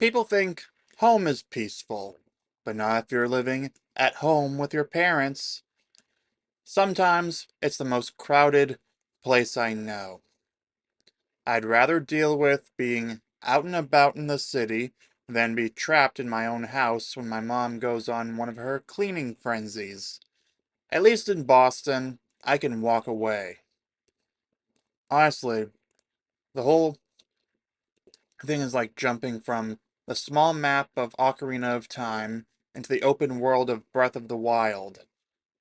People think home is peaceful, but not if you're living at home with your parents. Sometimes it's the most crowded place I know. I'd rather deal with being out and about in the city than be trapped in my own house when my mom goes on one of her cleaning frenzies. At least in Boston, I can walk away. Honestly, the whole thing is like jumping from the small map of Ocarina of Time into the open world of Breath of the Wild.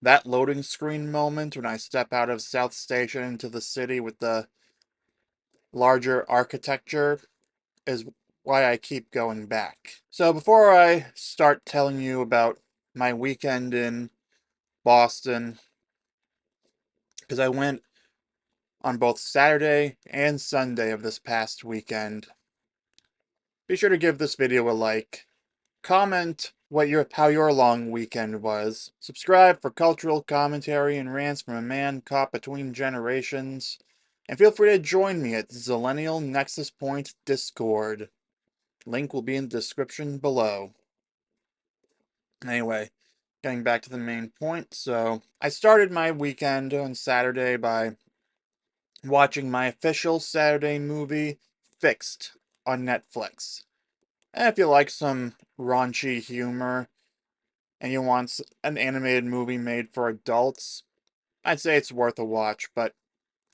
That loading screen moment when I step out of South Station into the city with the larger architecture is why I keep going back. So before I start telling you about my weekend in Boston, because I went on both Saturday and Sunday of this past weekend, be sure to give this video a like. Comment how your long weekend was. Subscribe for cultural commentary and rants from a man caught between generations. And feel free to join me at Zillennial Nexus Point Discord. Link will be in the description below. Anyway, getting back to the main point. So, I started my weekend on Saturday by watching my official Saturday movie, Fixed, on Netflix. And if you like some raunchy humor, and you want an animated movie made for adults, I'd say it's worth a watch, but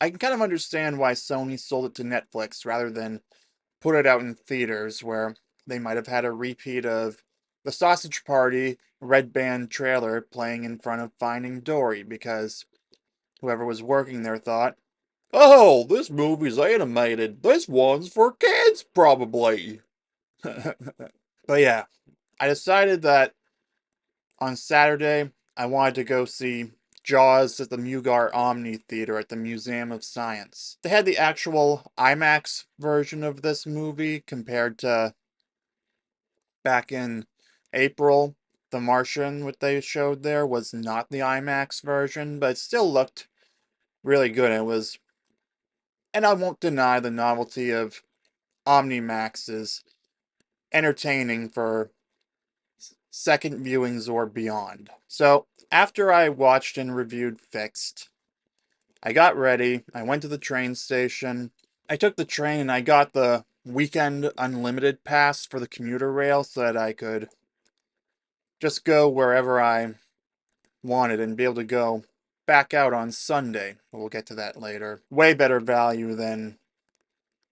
I can kind of understand why Sony sold it to Netflix rather than put it out in theaters where they might have had a repeat of the Sausage Party Red Band trailer playing in front of Finding Dory because whoever was working there thought, oh, this movie's animated. This one's for kids, probably. But yeah, I decided that on Saturday, I wanted to go see Jaws at the Mugar Omni Theater at the Museum of Science. They had the actual IMAX version of this movie compared to back in April. The Martian, what they showed there, was not the IMAX version, but it still looked really good. And I won't deny the novelty of OmniMax is entertaining for second viewings or beyond. So, after I watched and reviewed Fixed, I got ready, I went to the train station, I took the train and I got the weekend unlimited pass for the commuter rail so that I could just go wherever I wanted and be able to go back out on Sunday. We'll get to that later. Way better value than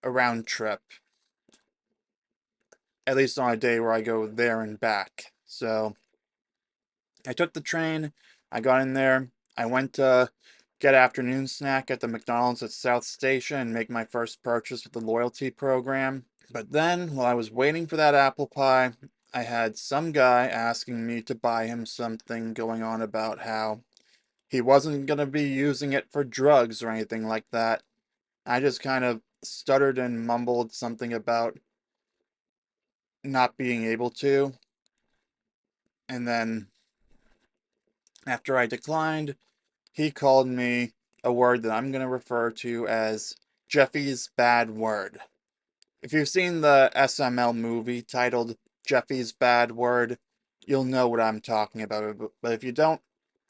a round trip, at least on a day where I go there and back. So, I took the train, I got in there, I went to get afternoon snack at the McDonald's at South Station and make my first purchase with the loyalty program. But then, while I was waiting for that apple pie, I had some guy asking me to buy him something going on about how he wasn't going to be using it for drugs or anything like that. I just kind of stuttered and mumbled something about not being able to. And then, after I declined, he called me a word that I'm going to refer to as Jeffy's bad word. If you've seen the SML movie titled Jeffy's Bad Word, you'll know what I'm talking about. But if you don't,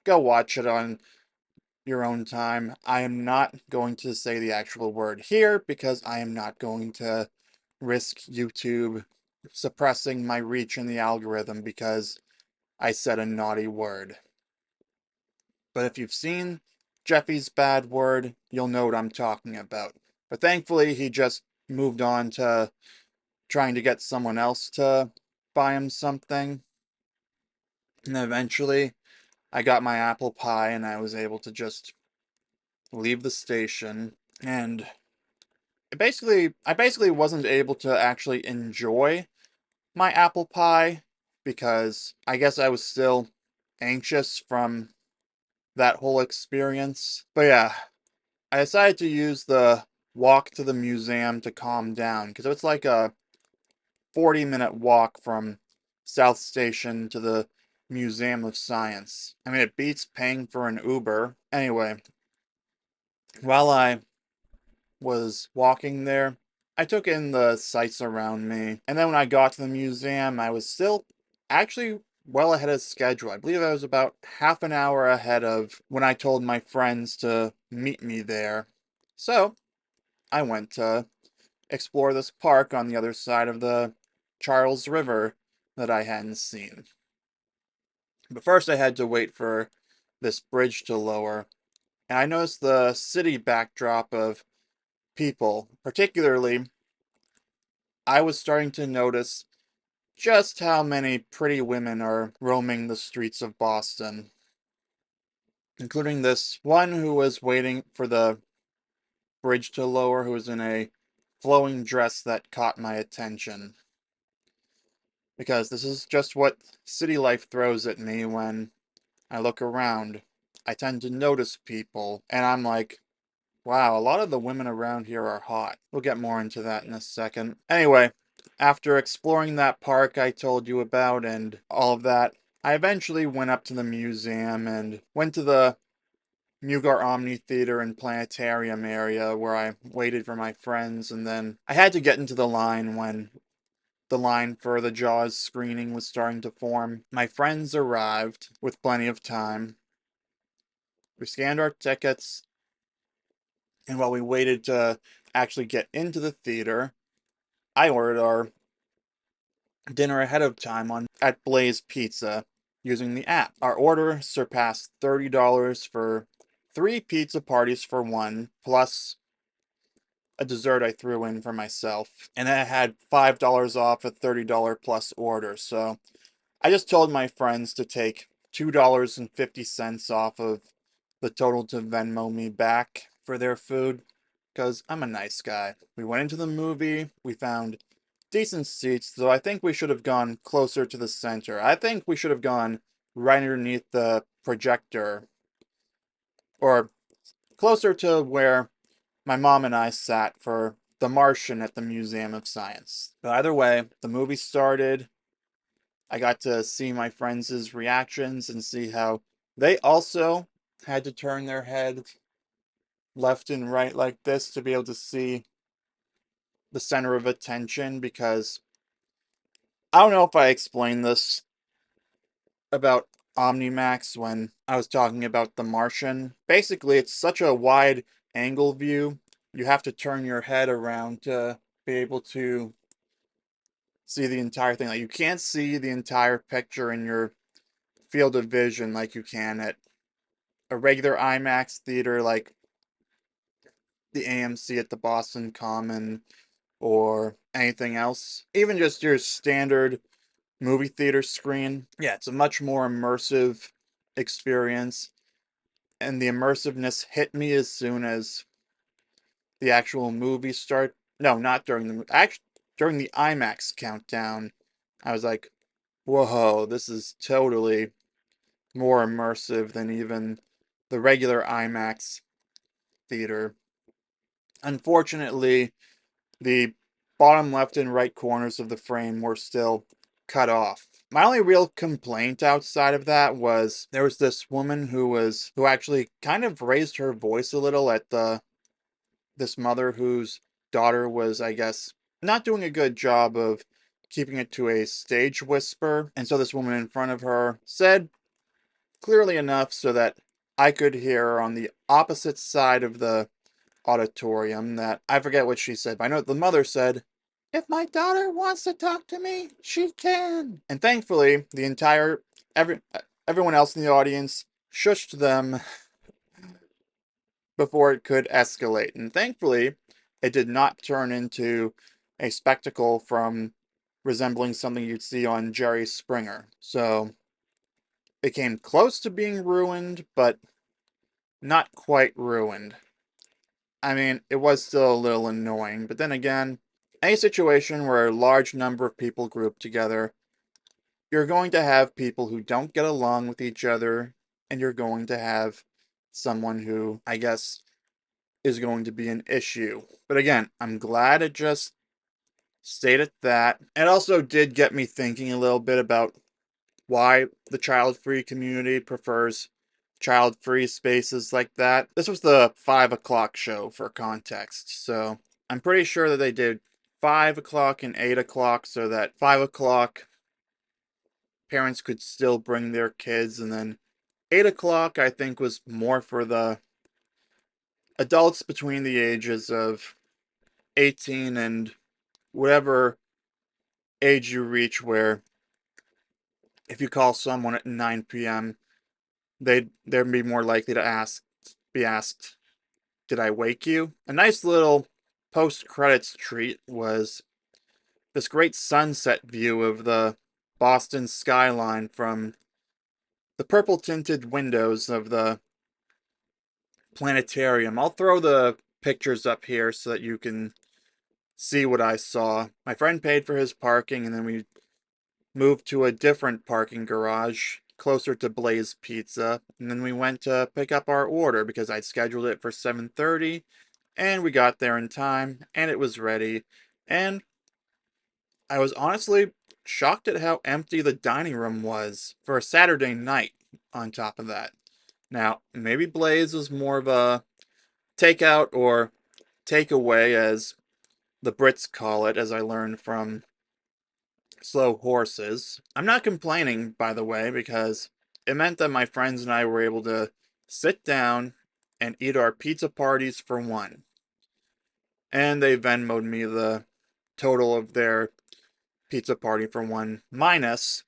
go watch it on your own time. I am not going to say the actual word here because I am not going to risk YouTube suppressing my reach in the algorithm because I said a naughty word. But if you've seen Jeffy's Bad Word, you'll know what I'm talking about. But thankfully, he just moved on to trying to get someone else to buy him something. And eventually, I got my apple pie and I was able to just leave the station. And I basically wasn't able to actually enjoy my apple pie because I guess I was still anxious from that whole experience. But yeah, I decided to use the walk to the museum to calm down because it's like a 40-minute walk from South Station to the Museum of Science. I mean, it beats paying for an Uber. Anyway, while I was walking there, I took in the sights around me, and then when I got to the museum, I was still actually well ahead of schedule. I believe I was about half an hour ahead of when I told my friends to meet me there. So, I went to explore this park on the other side of the Charles River that I hadn't seen. But first, I had to wait for this bridge to lower, and I noticed the city backdrop of people. Particularly, I was starting to notice just how many pretty women are roaming the streets of Boston, including this one who was waiting for the bridge to lower, who was in a flowing dress that caught my attention. Because this is just what city life throws at me when I look around. I tend to notice people, and I'm like, wow, a lot of the women around here are hot. We'll get more into that in a second. Anyway, after exploring that park I told you about and all of that, I eventually went up to the museum and went to the Mugar Omni Theater and Planetarium area where I waited for my friends, and then I had to get into the line when the line for the Jaws screening was starting to form. My friends arrived with plenty of time. We scanned our tickets, and while we waited to actually get into the theater, I ordered our dinner ahead of time on at Blaze Pizza using the app. Our order surpassed $30 for 3 pizza parties for one, plus a dessert I threw in for myself. And I had $5 off a $30 plus order. So I just told my friends to take $2.50 off of the total to Venmo me back for their food because I'm a nice guy. We went into the movie, we found decent seats, though I think we should have gone closer to the center. I think we should have gone right underneath the projector or closer to where my mom and I sat for The Martian at the Museum of Science. But either way, the movie started. I got to see my friends' reactions and see how they also had to turn their head left and right like this to be able to see the center of attention because I don't know if I explained this about Omnimax when I was talking about The Martian. Basically, it's such a wide angle view, you have to turn your head around to be able to see the entire thing. Like, you can't see the entire picture in your field of vision like you can at a regular IMAX theater like the AMC at the Boston Common or anything else. Even just your standard movie theater screen. Yeah, it's a much more immersive experience, and the immersiveness hit me as soon as the actual movie start. No, not during the actually during the IMAX countdown. I was like, "Whoa, this is totally more immersive than even the regular IMAX theater." Unfortunately, the bottom left and right corners of the frame were still cut off. My only real complaint outside of that was there was this woman who actually kind of raised her voice a little at the this mother whose daughter was, I guess, not doing a good job of keeping it to a stage whisper. And so this woman in front of her said clearly enough so that I could hear her on the opposite side of the auditorium that I forget what she said, but I know the mother said, "If my daughter wants to talk to me, she can." And thankfully, the entire everyone else in the audience shushed them before it could escalate. And thankfully, it did not turn into a spectacle from resembling something you'd see on Jerry Springer. So it came close to being ruined, but not quite ruined. I mean, it was still a little annoying, but then again, any situation where a large number of people group together, you're going to have people who don't get along with each other, and you're going to have someone who, I guess, is going to be an issue. But again, I'm glad it just stayed at that. It also did get me thinking a little bit about why the child-free community prefers child-free spaces like that. This was the 5 o'clock show for context, so I'm pretty sure that they did 5 o'clock and 8 o'clock so that 5 o'clock parents could still bring their kids, and then 8 o'clock I think was more for the adults between the ages of 18 and whatever age you reach, where if you call someone at 9 p.m., they'd be more likely to be asked, "Did I wake you?" A nice little post-credits treat was this great sunset view of the Boston skyline from the purple tinted windows of the planetarium. I'll throw the pictures up here so that you can see what I saw. My friend paid for his parking, and then we moved to a different parking garage closer to Blaze Pizza, and then we went to pick up our order because I'd scheduled it for 7:30, and we got there in time, and it was ready, and I was honestly shocked at how empty the dining room was for a Saturday night on top of that. Now, maybe Blaze was more of a takeout or takeaway, as the Brits call it, as I learned from Slow Horses. I'm not complaining, by the way, because it meant that my friends and I were able to sit down and eat our pizza parties for one. And they Venmoed me the total of their pizza party for one, minus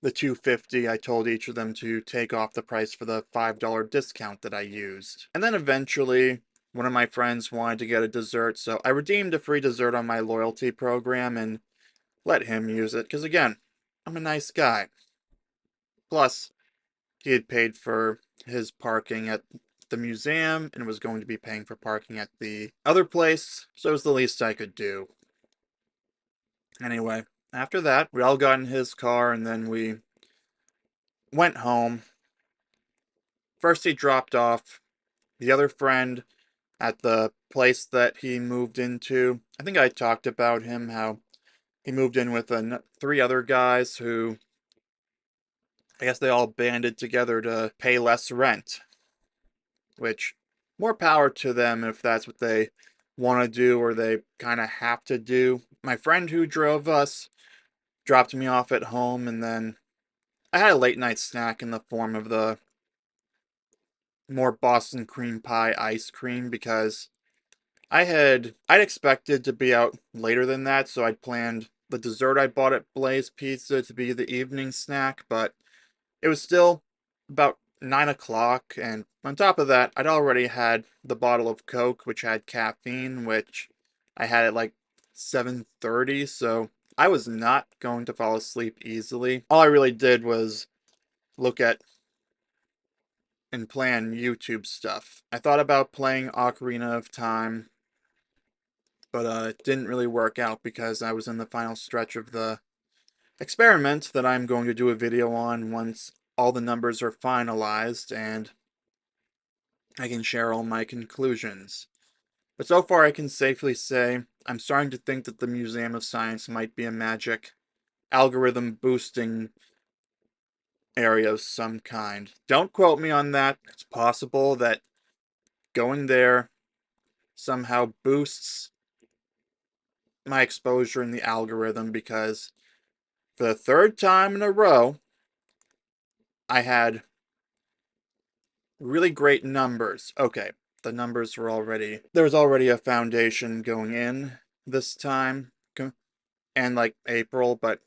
the $2.50 I told each of them to take off the price for the $5 discount that I used. And then eventually, one of my friends wanted to get a dessert, so I redeemed a free dessert on my loyalty program and let him use it, because again, I'm a nice guy. Plus, he had paid for his parking at the museum and was going to be paying for parking at the other place, so it was the least I could do. Anyway, after that, we all got in his car and then we went home. First, he dropped off the other friend at the place that he moved into. I think I talked about him, how he moved in with three other guys who, I guess they all banded together to pay less rent, which, more power to them if that's what they want to do or they kind of have to do. My friend who drove us dropped me off at home, and then I had a late night snack in the form of the more Boston cream pie ice cream, because I'd expected to be out later than that, so I'd planned the dessert I bought at Blaze Pizza to be the evening snack, but it was still about 9 o'clock, and on top of that, I'd already had the bottle of Coke, which had caffeine, which I had at like 7:30, so I was not going to fall asleep easily. All I really did was look at and plan YouTube stuff. I thought about playing Ocarina of Time, but it didn't really work out because I was in the final stretch of the experiment that I'm going to do a video on once all the numbers are finalized and I can share all my conclusions. But so far I can safely say I'm starting to think that the Museum of Science might be a magic algorithm boosting area of some kind. Don't quote me on that. It's possible that going there somehow boosts my exposure in the algorithm, because for the third time in a row, I had really great numbers. Okay, the numbers were already, there was already a foundation going in this time, and like April, but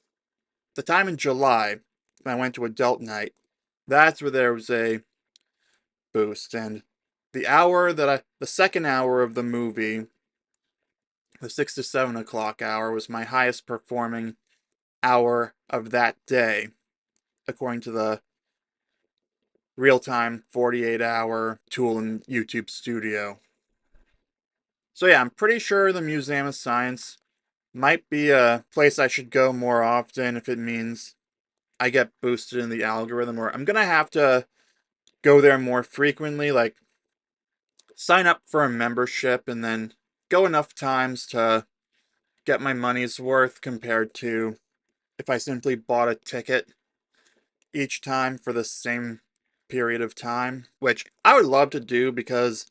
the time in July, when I went to adult night, that's where there was a boost. And the second hour of the movie, the 6 to 7 o'clock hour, was my highest performing hour of that day, according to the real-time 48-hour tool in YouTube Studio. So yeah, I'm pretty sure the Museum of Science might be a place I should go more often if it means I get boosted in the algorithm, or I'm gonna have to go there more frequently, like sign up for a membership and then go enough times to get my money's worth, compared to if I simply bought a ticket each time for the same period of time, which I would love to do because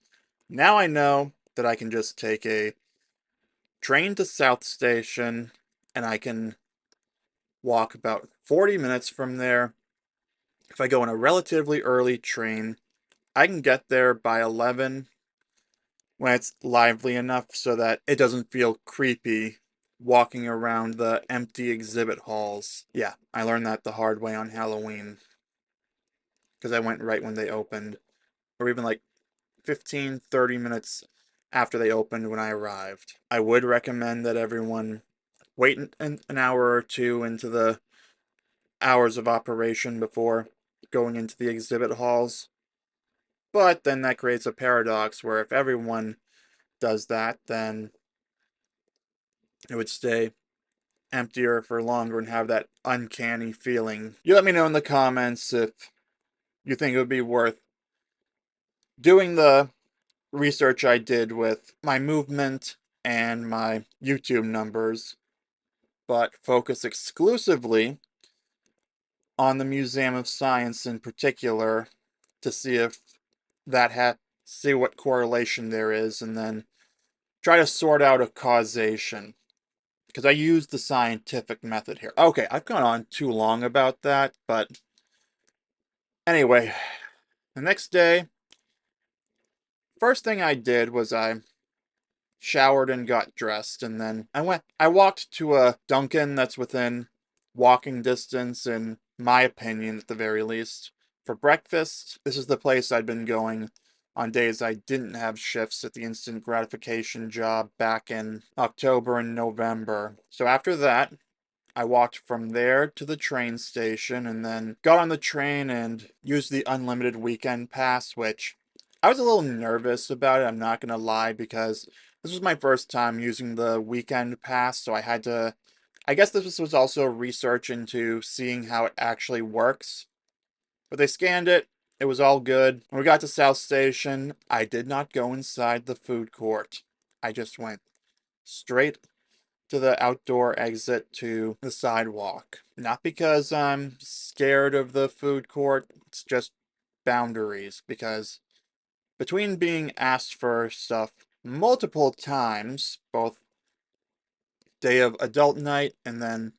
now I know that I can just take a train to South Station and I can walk about 40 minutes from there. If I go on a relatively early train, I can get there by 11 when it's lively enough so that it doesn't feel creepy walking around the empty exhibit halls. Yeah, I learned that the hard way on Halloween because I went right when they opened, or even like 15, 30 minutes after they opened when I arrived. I would recommend that everyone wait an hour or two into the hours of operation before going into the exhibit halls. But then that creates a paradox where if everyone does that, then it would stay emptier for longer and have that uncanny feeling. You let me know in the comments if you think it would be worth doing the research I did with my movement and my YouTube numbers, but focus exclusively on the Museum of Science in particular to see if see what correlation there is, and then try to sort out a causation. Because I use the scientific method here. Okay, I've gone on too long about that, but anyway, the next day, first thing I did was I showered and got dressed, and then I walked to a Dunkin' that's within walking distance, in my opinion, at the very least, for breakfast. This is the place I'd been going on days I didn't have shifts at the instant gratification job back in October and November. So after that, I walked from there to the train station and then got on the train and used the unlimited weekend pass, which I was a little nervous about it, I'm not going to lie, because this was my first time using the weekend pass, so I guess this was also research into seeing how it actually works. But they scanned it, it was all good. When we got to South Station, I did not go inside the food court. I just went straight to the outdoor exit to the sidewalk. Not because I'm scared of the food court, it's just boundaries. Because between being asked for stuff multiple times, both day of adult night and then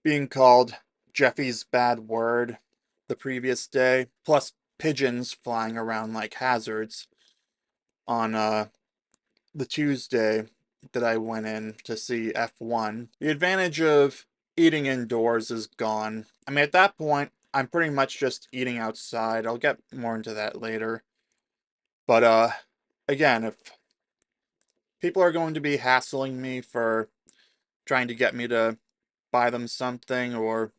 being called Jeffy's bad word the previous day, plus pigeons flying around like hazards on the Tuesday that I went in to see F1, the advantage of eating indoors is gone. I mean, at that point, I'm pretty much just eating outside. I'll get more into that later. But, again, if people are going to be hassling me for trying to get me to buy them something or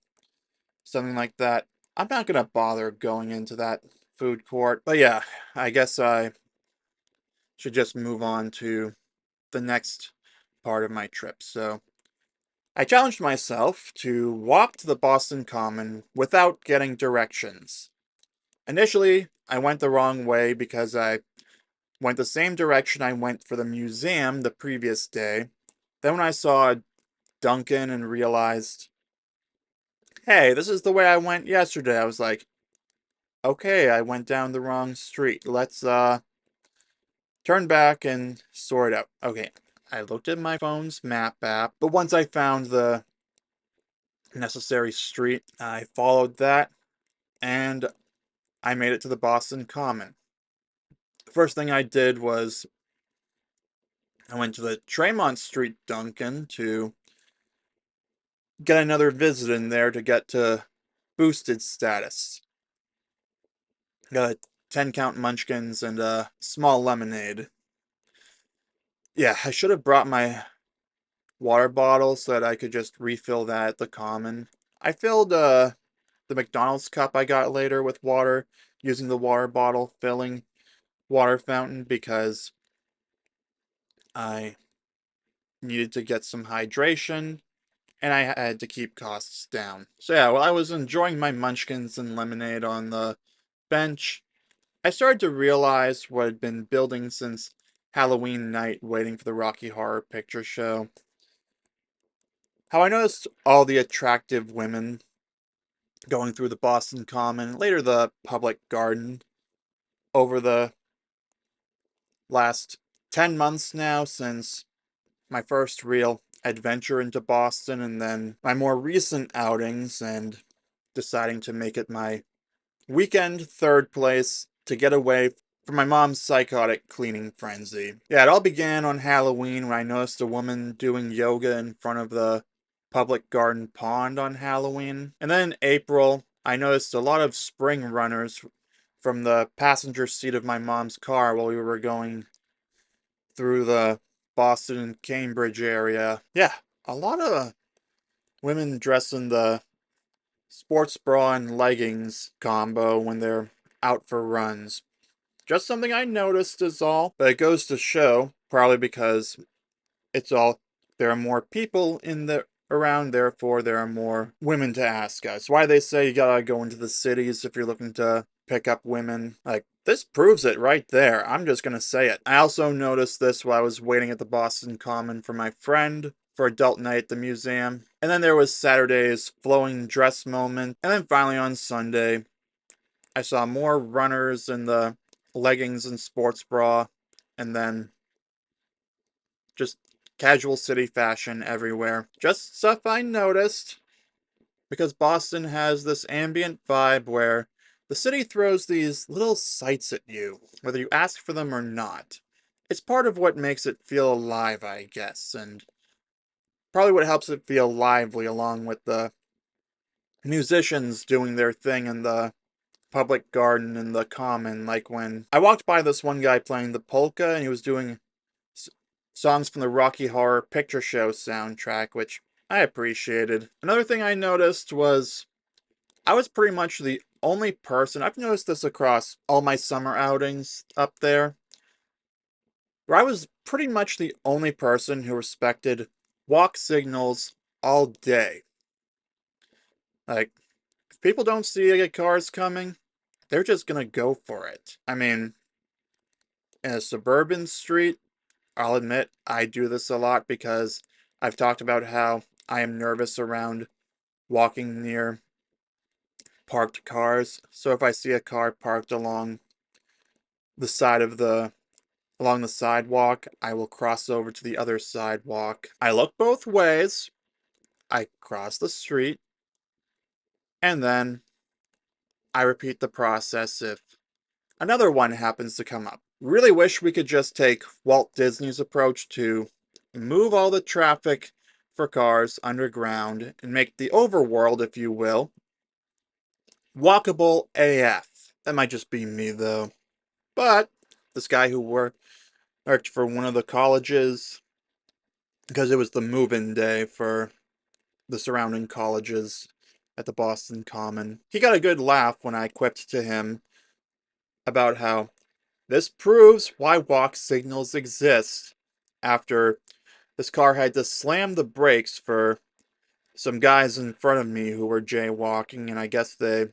something like that, I'm not gonna bother going into that food court. But yeah, I guess I should just move on to the next part of my trip. So, I challenged myself to walk to the Boston Common without getting directions. Initially, I went the wrong way because I went the same direction I went for the museum the previous day. Then when I saw Dunkin' and realized, hey, this is the way I went yesterday, I was like, okay, I went down the wrong street. Let's turn back and sort out. Okay, I looked at my phone's map app, but once I found the necessary street, I followed that and I made it to the Boston Common. The first thing I did was I went to the Tremont Street Dunkin' to get another visit in there to get to boosted status. Got a 10 count munchkins and a small lemonade. Yeah, I should have brought my water bottle so that I could just refill that at the common. I filled the McDonald's cup I got later with water using the water bottle filling water fountain because I needed to get some hydration and I had to keep costs down. So yeah, while I was enjoying my munchkins and lemonade on the bench, I started to realize what had been building since Halloween night waiting for the Rocky Horror Picture Show. How I noticed all the attractive women going through the Boston Common, later the Public Garden, over the last 10 months now since my first real adventure into Boston, and then my more recent outings, and deciding to make it my weekend third place to get away from my mom's psychotic cleaning frenzy. Yeah, it all began on Halloween when I noticed a woman doing yoga in front of the public garden pond on Halloween. And then in April, I noticed a lot of spring runners from the passenger seat of my mom's car while we were going through the Boston and Cambridge area. Yeah, a lot of women dressed in the sports bra and leggings combo when they're out for runs. Just something I noticed is all, but it goes to show, probably because it's all, there are more people in the around, therefore there are more women to ask us. Why they say you gotta go into the cities if you're looking to pick up women. Like, this proves it right there. I'm just gonna say it. I also noticed this while I was waiting at the Boston Common for my friend for adult night at the museum. And then there was Saturday's flowing dress moment. And then finally on Sunday, I saw more runners in the leggings and sports bra. And then just casual city fashion everywhere. Just stuff I noticed, because Boston has this ambient vibe where the city throws these little sights at you, whether you ask for them or not. It's part of what makes it feel alive, I guess, and probably what helps it feel lively, along with the musicians doing their thing in the public garden and the common. Like when I walked by this one guy playing the polka, and he was doing songs from the Rocky Horror Picture Show soundtrack, which I appreciated. Another thing I noticed was I was pretty much the only person, I've noticed this across all my summer outings up there, where I was pretty much the only person who respected walk signals all day. Like, if people don't see cars coming, they're just gonna go for it. I mean, in a suburban street, I'll admit I do this a lot because I've talked about how I am nervous around walking near parked cars. So if I see a car parked the side of the along the sidewalk, I will cross over to the other sidewalk. I look both ways. I cross the street, and then I repeat the process if another one happens to come up. Really wish we could just take Walt Disney's approach to move all the traffic for cars underground and make the overworld, if you will, walkable AF. That might just be me, though. But this guy who worked for one of the colleges, because it was the move-in day for the surrounding colleges at the Boston Common, he got a good laugh when I quipped to him about how this proves why walk signals exist, after this car had to slam the brakes for some guys in front of me who were jaywalking, and I guess they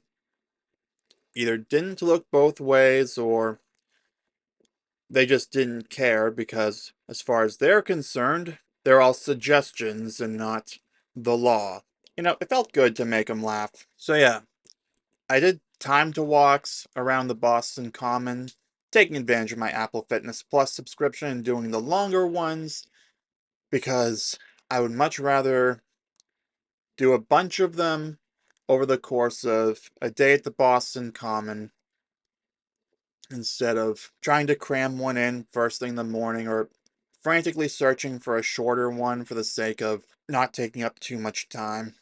either didn't look both ways or they just didn't care, because as far as they're concerned, they're all suggestions and not the law. You know, it felt good to make them laugh. So yeah, I did time to walks around the Boston Common, taking advantage of my Apple Fitness Plus subscription and doing the longer ones, because I would much rather do a bunch of them over the course of a day at the Boston Common instead of trying to cram one in first thing in the morning, or frantically searching for a shorter one for the sake of not taking up too much time.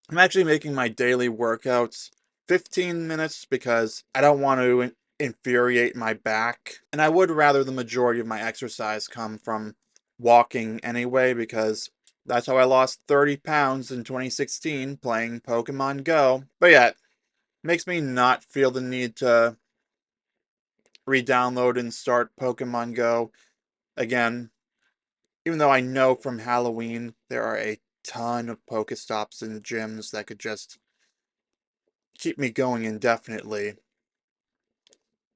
I'm actually making my daily workouts 15 minutes because I don't want to infuriate my back. And I would rather the majority of my exercise come from walking anyway, because that's how I lost 30 pounds in 2016 playing Pokemon Go. But yeah, it makes me not feel the need to re-download and start Pokemon Go again, even though I know from Halloween there are a ton of Pokestops and gyms that could just keep me going indefinitely.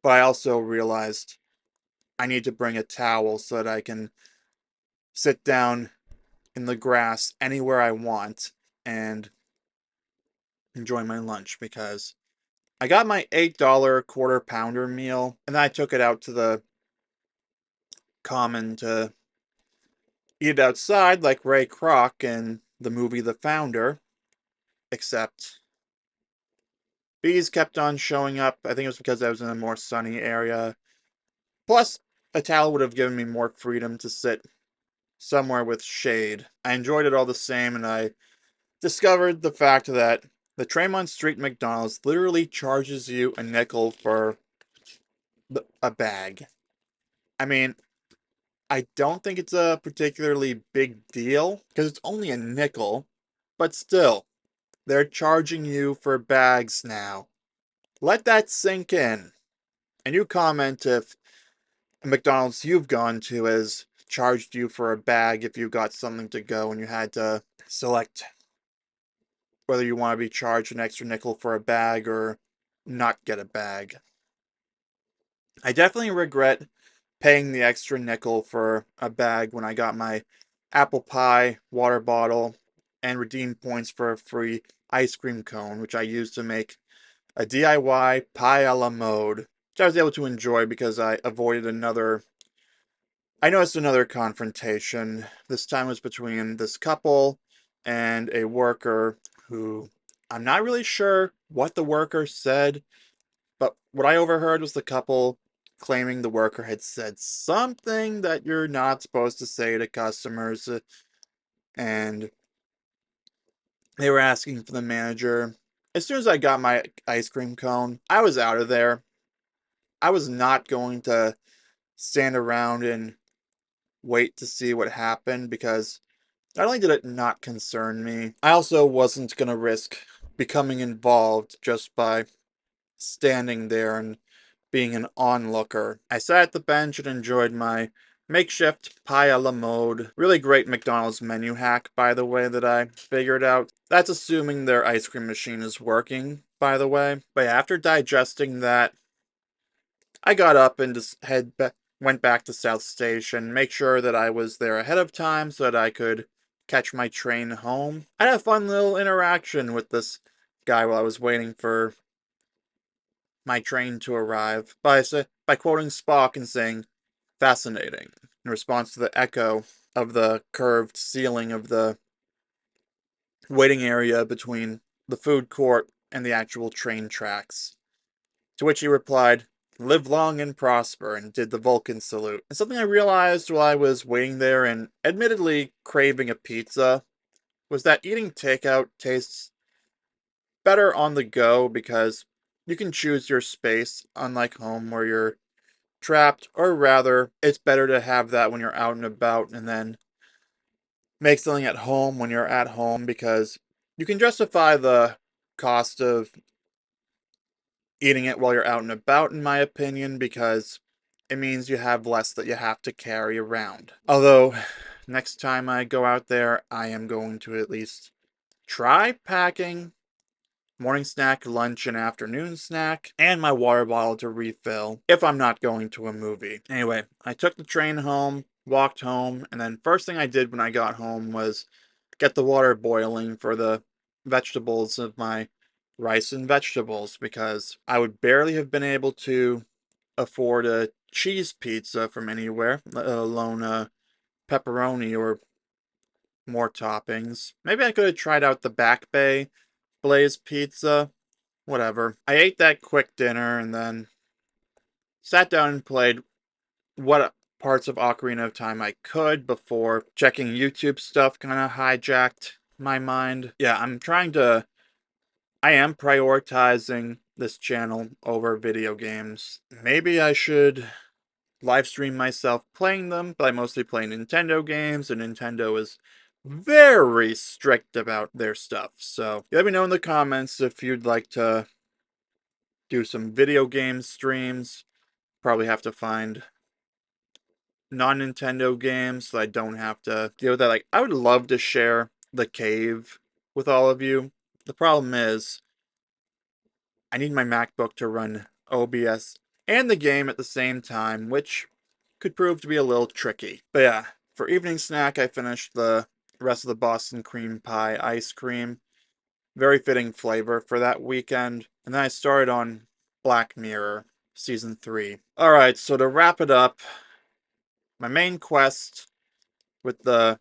But I also realized I need to bring a towel so that I can sit down in the grass anywhere I want and enjoy my lunch, because I got my $8 quarter pounder meal and then I took it out to the common to eat it outside like Ray Kroc in the movie The Founder, except bees kept on showing up. I think it was because I was in a more sunny area. Plus, a towel would have given me more freedom to sit somewhere with shade. I enjoyed it all the same, and I discovered the fact that the Tremont Street McDonald's literally charges you a nickel for a bag. I mean, I don't think it's a particularly big deal because it's only a nickel, but still, they're charging you for bags now. Let that sink in. And you comment if a McDonald's you've gone to has charged you for a bag if you got something to go and you had to select whether you want to be charged an extra nickel for a bag or not get a bag. I definitely regret paying the extra nickel for a bag when I got my apple pie water bottle and redeemed points for a free ice cream cone, which I used to make a DIY pie a la mode, which I was able to enjoy because I noticed another confrontation. This time was between this couple and a worker who I'm not really sure what the worker said, but what I overheard was the couple claiming the worker had said something that you're not supposed to say to customers, and they were asking for the manager. As soon as I got my ice cream cone, I was out of there. I was not going to stand around and wait to see what happened because not only did it not concern me, I also wasn't going to risk becoming involved just by standing there and being an onlooker. I sat at the bench and enjoyed my makeshift pie a la mode. Really great McDonald's menu hack, by the way, that I figured out. That's assuming their ice cream machine is working, by the way. But yeah, after digesting that, I got up and just went back to South Station, make sure that I was there ahead of time so that I could catch my train home. I had a fun little interaction with this guy while I was waiting for my train to arrive by quoting Spock and saying, "Fascinating," in response to the echo of the curved ceiling of the waiting area between the food court and the actual train tracks. To which he replied, "Live long and prosper," and did the Vulcan salute. And something I realized while I was waiting there and admittedly craving a pizza was that eating takeout tastes better on the go because you can choose your space, unlike home where you're trapped, or rather, it's better to have that when you're out and about and then make something at home when you're at home because you can justify the cost of eating it while you're out and about, in my opinion, because it means you have less that you have to carry around. Although, next time I go out there, I am going to at least try packing morning snack, lunch, and afternoon snack, and my water bottle to refill if I'm not going to a movie. Anyway, I took the train home, walked home, and then first thing I did when I got home was get the water boiling for the vegetables of my rice and vegetables because I would barely have been able to afford a cheese pizza from anywhere, let alone a pepperoni or more toppings. Maybe I could have tried out the Back Bay Blaze pizza. Whatever. I ate that quick dinner and then sat down and played what parts of Ocarina of Time I could before checking YouTube stuff kind of hijacked my mind. Yeah, I am prioritizing this channel over video games. Maybe I should live stream myself playing them, but I mostly play Nintendo games, and Nintendo is very strict about their stuff. So let me know in the comments if you'd like to do some video game streams. Probably have to find non-Nintendo games so I don't have to deal with that. Like, I would love to share the cave with all of you. The problem is, I need my MacBook to run OBS and the game at the same time, which could prove to be a little tricky. But yeah, for evening snack, I finished the rest of the Boston cream pie ice cream. Very fitting flavor for that weekend. And then I started on Black Mirror Season 3. Alright, so to wrap it up, My main quest with the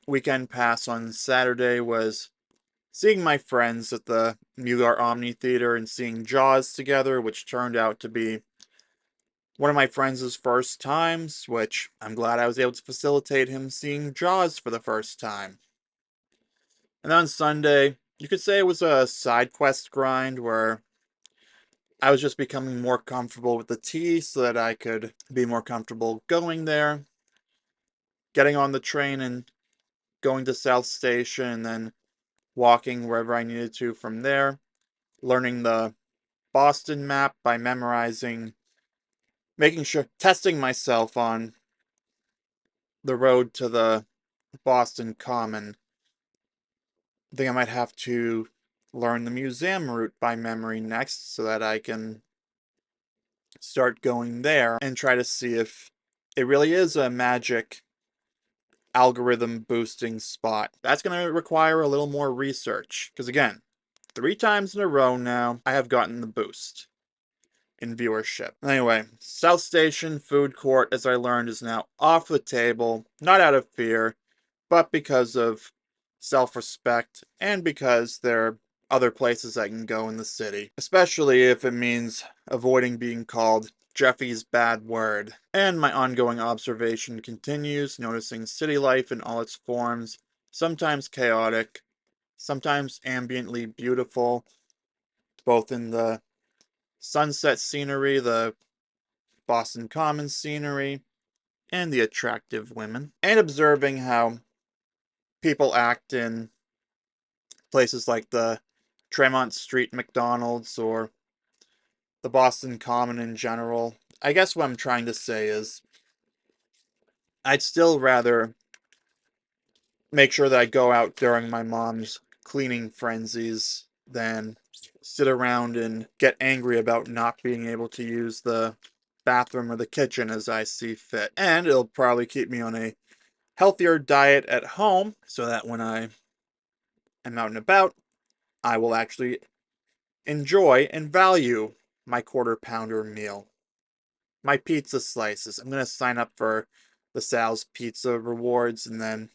weekend pass on Saturday was seeing my friends at the Omni Theater and seeing Jaws together, which turned out to be one of my friends' first times, which I'm glad I was able to facilitate him seeing Jaws for the first time. And on Sunday, you could say it was a side quest grind where I was just becoming more comfortable with the tea so that I could be more comfortable going there, getting on the train and going to South Station, and then walking wherever I needed to from there, learning the Boston map by memorizing, making sure, testing myself on the road to the Boston Common. I think I might have to learn the museum route by memory next so that I can start going there and try to see if it really is a magic algorithm boosting spot. That's going to require a little more research because, again, 3 times in a row now, I have gotten the boost in viewership. Anyway, South Station food court, as I learned, is now off the table, not out of fear, but because of self-respect and because there are other places I can go in the city, especially if it means avoiding being called Jeffy's bad word. And my ongoing observation continues, noticing city life in all its forms, sometimes chaotic, sometimes ambiently beautiful, both in the sunset scenery, the Boston Common scenery, and the attractive women, and observing how people act in places like the Tremont Street McDonald's or the Boston Common in general. I guess what I'm trying to say is I'd still rather make sure that I go out during my mom's cleaning frenzies than sit around and get angry about not being able to use the bathroom or the kitchen as I see fit. And it'll probably keep me on a healthier diet at home so that when I am out and about, I will actually enjoy and value my quarter pounder meal. My pizza slices. I'm going to sign up for the Sal's Pizza rewards and then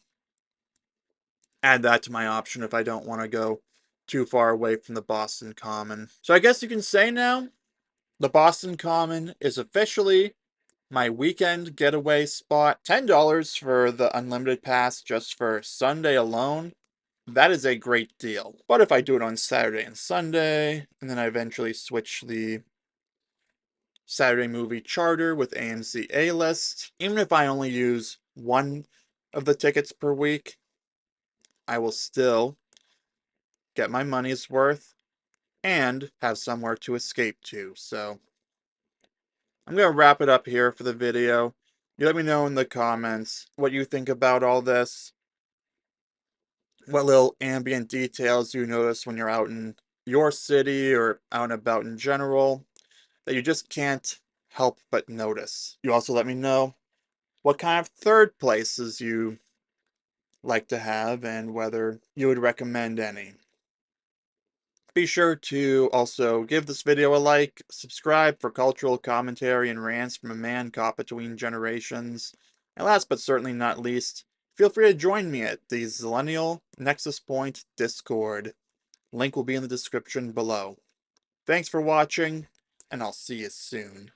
add that to my option if I don't want to go too far away from the Boston Common. So I guess you can say now the Boston Common is officially my weekend getaway spot. $10 for the unlimited pass just for Sunday alone. That is a great deal. But if I do it on Saturday and Sunday, and then I eventually switch the Saturday movie charter with AMC A-List, even if I only use one of the tickets per week, I will still get my money's worth and have somewhere to escape to. So I'm going to wrap it up here for the video. You let me know in the comments what you think about all this. What little ambient details you notice when you're out in your city or out and about in general that you just can't help but notice. You also let me know what kind of third places you like to have and whether you would recommend any. Be sure to also give this video a like, subscribe for cultural commentary and rants from a man caught between generations, and last but certainly not least, feel free to join me at the Zillennial Nexus Point Discord. Link will be in the description below. Thanks for watching, and I'll see you soon.